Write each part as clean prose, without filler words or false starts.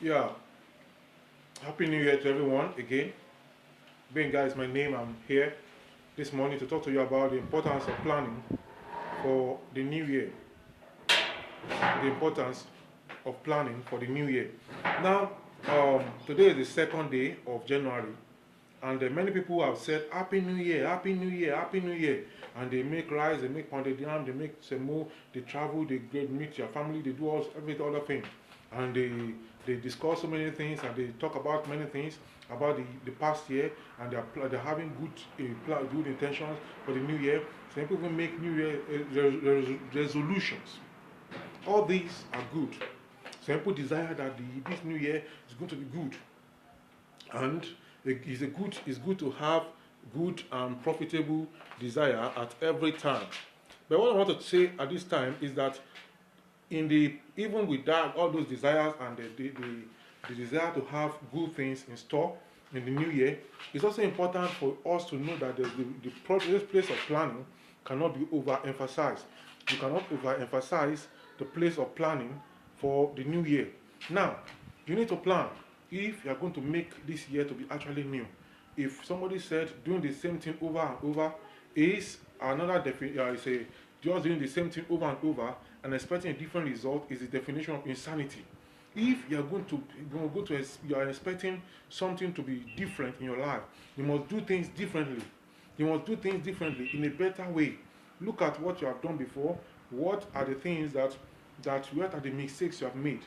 Yeah, happy new year to everyone again. Being guys, my name. I'm here this morning to talk to you about the importance of planning for the new year. The importance of planning for the new year. Now, today is the second day of January, and many people have said Happy New Year, Happy New Year, Happy New Year, and they make rice, they make pounded yam, they make semo, they travel, they go meet their family, they do all every other thing, and they discuss so many things and they talk about many things about the past year, and they're having good intentions for the new year. Some people make new year resolutions. All these are good. Some people desire that this new year is going to be good, and it's good to have good and profitable desire at every time. But what I want to say at this time is that even with that, all those desires and the desire to have good things in store in the new year, it's also important for us to know that this place of planning cannot be overemphasized. You cannot overemphasize the place of planning for the new year. Now, you need to plan if you are going to make this year to be actually new. If somebody said doing the same thing over and over is another is a just doing the same thing over and over and expecting a different result is the definition of insanity. If you are you are expecting something to be different in your life, you must do things differently. You must do things differently in a better way. Look at what you have done before. What are the things what are the mistakes you have made?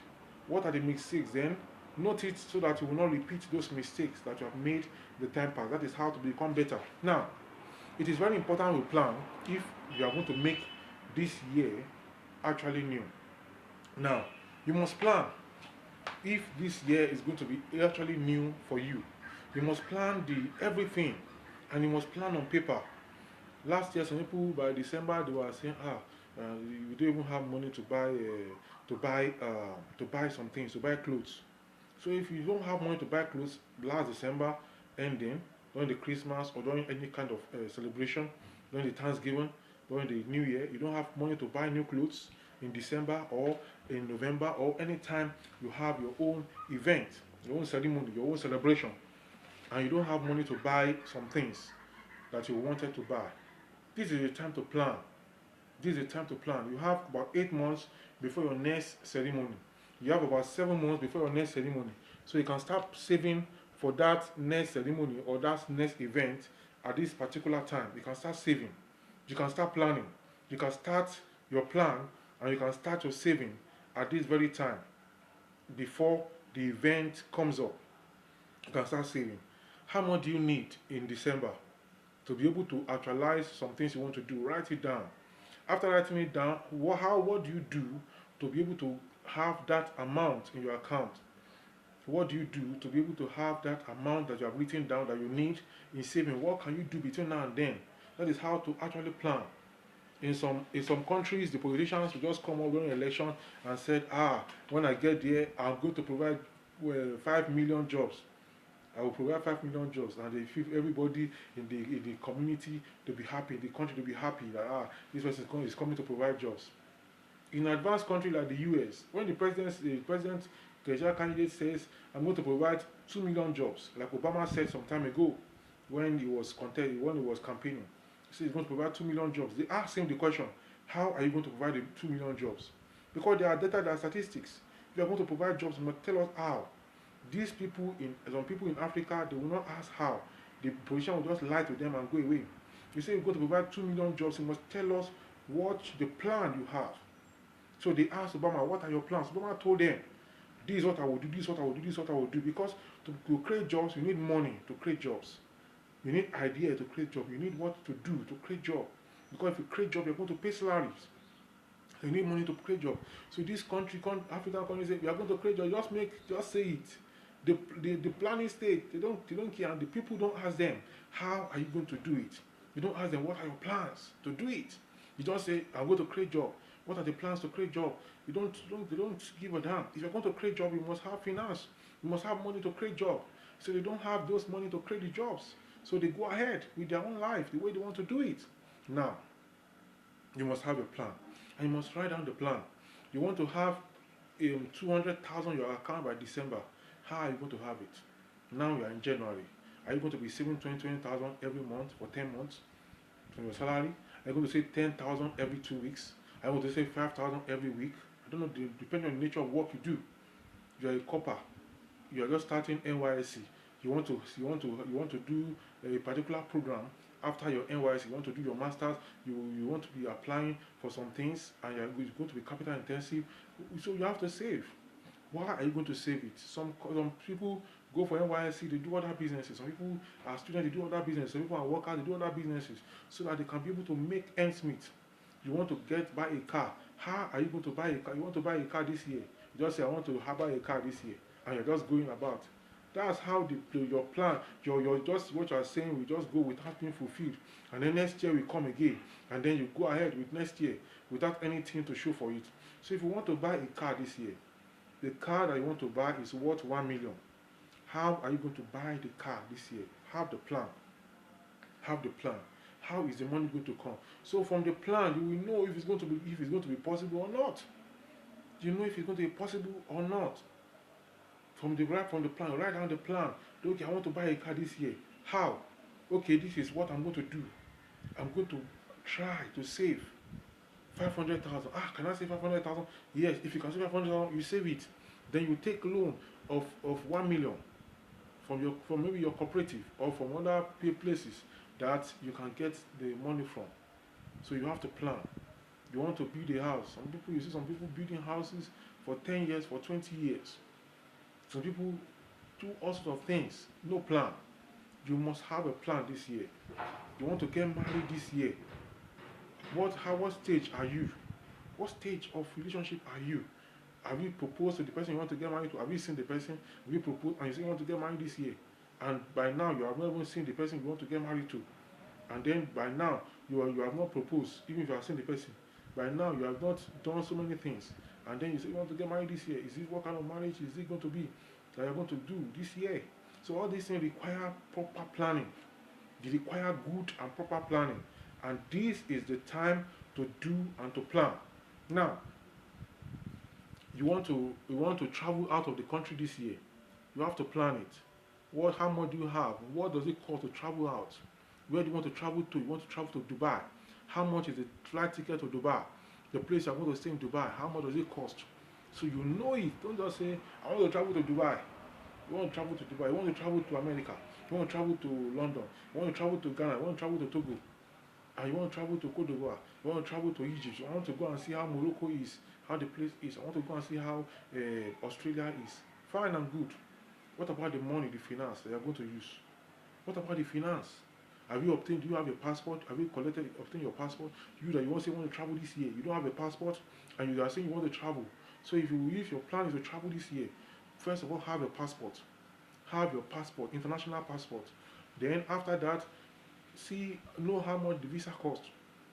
What are the mistakes then? Note it so that you will not repeat those mistakes that you have made the time past. That is how to become better. Now, it is very important we plan if you are going to make this year actually new. Now, you must plan if this year is going to be actually new for you. You must plan the everything, and you must plan on paper. Last year, some people by December they were saying, you don't even have money to buy some things, to buy clothes. So if you don't have money to buy clothes last December ending, during the Christmas or during any kind of celebration, during the Thanksgiving, during the New Year, you don't have money to buy new clothes in December or in November or anytime you have your own event, your own ceremony, your own celebration, and you don't have money to buy some things that you wanted to buy. This is the time to plan. This is the time to plan. You have about 8 months before your next ceremony. You have about 7 months before your next ceremony. So you can start saving for that next ceremony or that next event at this particular time. You can start saving. You can start planning. You can start your plan and you can start your saving at this very time before the event comes up. You can start saving. How much do you need in December to be able to actualize some things you want to do? Write it down. After writing it down, what do you do to be able to have that amount in your account? What do you do to be able to have that amount that you have written down that you need in saving? What can you do between now and then? That is how to actually plan. In some countries, the politicians will just come up during election and said, when I get there, I'm going to provide 5 million jobs. I will provide 5 million jobs, and they feel everybody in the community to be happy, the country to be happy that this person is coming to provide jobs. In an advanced country like the US, when the president candidate says, I'm going to provide 2 million jobs, like Obama said some time ago when he was campaigning, he said he's going to provide 2 million jobs. They asked him the question, how are you going to provide the 2 million jobs? Because there are data, there are statistics. If you are going to provide jobs, you must tell us how. Some people in Africa, they will not ask how. The politician will just lie to them and go away. You say you're going to provide 2 million jobs, you must tell us what the plan you have. So they asked Obama, what are your plans? Obama told them, this is what I will do, this is what I will do, this is what I will do. Because to create jobs, you need money to create jobs. You need idea to create jobs. You need what to do to create jobs. Because if you create jobs, you're going to pay salaries. You need money to create jobs. So this African countries say, we are going to create jobs, just say it. The planning state, they don't care, and the people don't ask them, how are you going to do it? You don't ask them, what are your plans to do it? You don't say, I'm going to create job. What are the plans to create job? They don't give a damn. If you're going to create job, you must have finance. You must have money to create job. So they don't have those money to create the jobs. So they go ahead with their own life, the way they want to do it. Now, you must have a plan. And you must write down the plan. You want to have 200,000 your account by December. How are you going to have it? Now you are in January. Are you going to be saving 20,000 every month for 10 months from your salary? Are you going to save 10,000 every 2 weeks? Are you going to save 5,000 every week? I don't know, depending on the nature of work you do. You are a copper. You are just starting NYSC. You want to do a particular program after your NYSC. You want to do your masters. You want to be applying for some things, and you're going to be capital intensive. So you have to save. Why are you going to save it? Some people go for NYSC, they do other businesses. Some people are students, they do other businesses. Some people are workers, they do other businesses, so that they can be able to make ends meet. You want to buy a car. How are you going to buy a car? You want to buy a car this year. You just say, I want to buy a car this year, and you're just going about. That's how your plan, your just what you are saying will just go without being fulfilled. And then next year will come again. And then you go ahead with next year without anything to show for it. So if you want to buy a car this year, the car that you want to buy is worth 1 million. How are you going to buy the car this year? Have the plan. Have the plan. How is the money going to come? So from the plan, you will know if it's going to be possible or not. You know if it's going to be possible or not. From the plan, write down the plan. Okay, I want to buy a car this year. How? Okay, this is what I'm going to do. I'm going to try to save 500,000. Can I save 500,000? Yes, if you can save 500,000, you save it. Then you take a loan of 1 million from maybe your cooperative or from other places that you can get the money from. So you have to plan. You want to build a house. You see some people building houses for 10 years, for 20 years. Some people do all sorts of things. No plan. You must have a plan this year. You want to get married this year. What stage are you? What stage of relationship are you? Have you proposed to the person you want to get married to? Have you seen the person? Have you proposed and you say you want to get married this year? And by now you have not even seen the person you want to get married to. And then by now you have not proposed, even if you have seen the person. By now you have not done so many things. And then you say you want to get married this year. Is it what kind of marriage is it going to be that you're going to do this year? So all these things require proper planning. They require good and proper planning. And this is the time to do and to plan. Now, you want to travel out of the country this year. You have to plan it. How much do you have? What does it cost to travel out? Where do you want to travel to? You want to travel to Dubai. How much is the flight ticket to Dubai? The place you're going to stay in Dubai, how much does it cost? So you know it. Don't just say, I want to travel to Dubai. You want to travel to Dubai. You want to travel to America. You want to travel to London. You want to travel to Ghana. You want to travel to Togo. And you want to travel to Cote d'Ivoire. You want to travel to Egypt. You want to go and see how Morocco is, how the place is. I want to go and see how Australia is. Fine and good. What about the money, the finance that you're going to use? What about the finance? Do you have a passport? Have you obtained your passport? You want to say you want to travel this year. You don't have a passport and you are saying you want to travel. So if your plan is to travel this year, first of all, have a passport. Have your passport, international passport. Then after that, know how much the visa costs.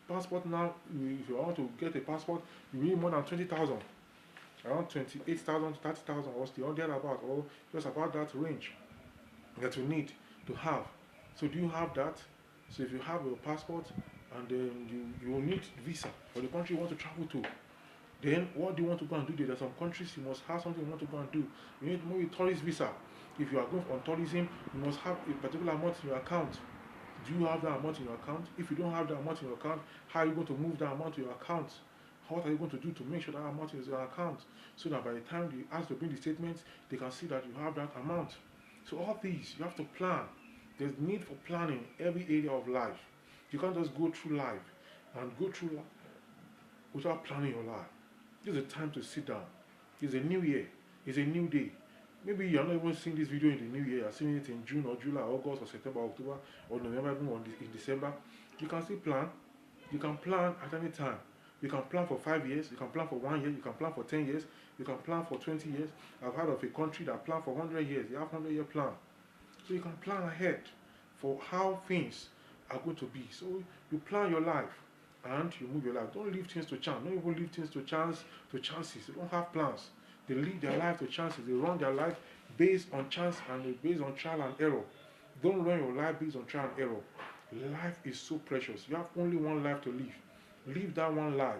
Passport now, if you want to get a passport, you need more than 20,000. Around 28,000 to 30,000 or the other about, or just about that range that you need to have. So do you have that? So if you have your passport and then you will need visa for the country you want to travel to, then what do you want to go and do there? There are some countries you must have something you want to go and do. You need maybe tourist visa. If you are going on tourism, you must have a particular amount in your account. Do you have that amount in your account? If you don't have that amount in your account, how are you going to move that amount to your account? What are you going to do to make sure that amount is in your account? So that by the time they ask to bring the statements, they can see that you have that amount. So all these, you have to plan. There's need for planning every area of life. You can't just go through life without planning your life. This is a time to sit down. It's a new year. It's a new day. Maybe you're not even seeing this video in the new year. You're seeing it in June or July, August or September, October or November, even in December. You can still plan. You can plan at any time. You can plan for 5 years. You can plan for 1 year. You can plan for 10 years. You can plan for 20 years. I've heard of a country that plan for 100 years. They have 100-year plan. So you can plan ahead for how things are going to be. So you plan your life and you move your life. Don't leave things to chance. Don't even leave things to chances. They don't have plans. They live their life to chances. They run their life based on chance and based on trial and error. Don't run your life based on trial and error. Life is so precious. You have only one life to live. Live that one life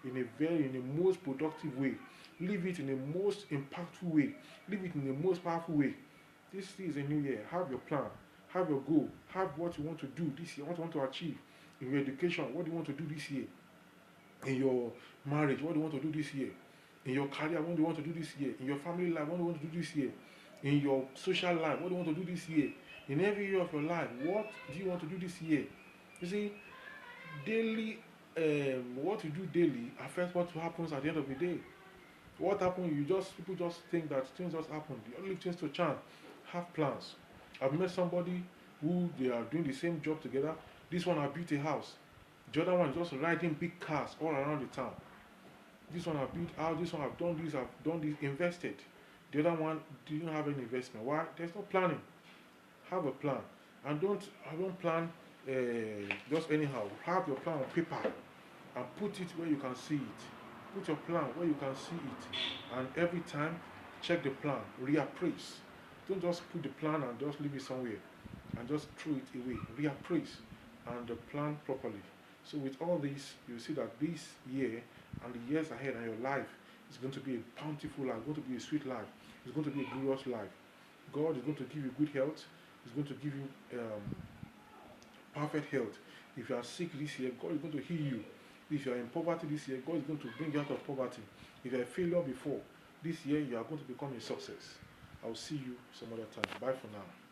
in the most productive way. Live it in the most impactful way. Live it in the most powerful way. This is a new year. Have your plan. Have your goal. Have what you want to do this year. What you want to achieve. In your education, what do you want to do this year? In your marriage, what do you want to do this year? In your career, what do you want to do this year? In your family life, what do you want to do this year? In your social life, what do you want to do this year? In every year of your life, what do you want to do this year? You see, daily, what you do daily affects what happens at the end of the day. What happens? People just think that things just happen. You only leave things to chance. Have plans. I've met somebody who they are doing the same job together. This one have built a house. The other one is just riding big cars all around the town. This one have built house. This one have done this, invested. The other one didn't have any investment. Why? There's no planning. Have a plan, and don't plan just anyhow. Have your plan on paper and put it where you can see it. Put your plan where you can see it, and every time check the plan, reappraise. Don't just put the plan and just leave it somewhere and just throw it away. Reappraise and plan properly. So with all this, you see that this year and the years ahead and your life is going to be a bountiful life, going to be a sweet life, it's going to be a glorious life. God is going to give you good health. He's going to give you perfect health. If you are sick this year, God is going to heal you. If you are in poverty this year, God is going to bring you out of poverty. If you are a failure before, this year you are going to become a success. I'll see you some other time. Bye for now.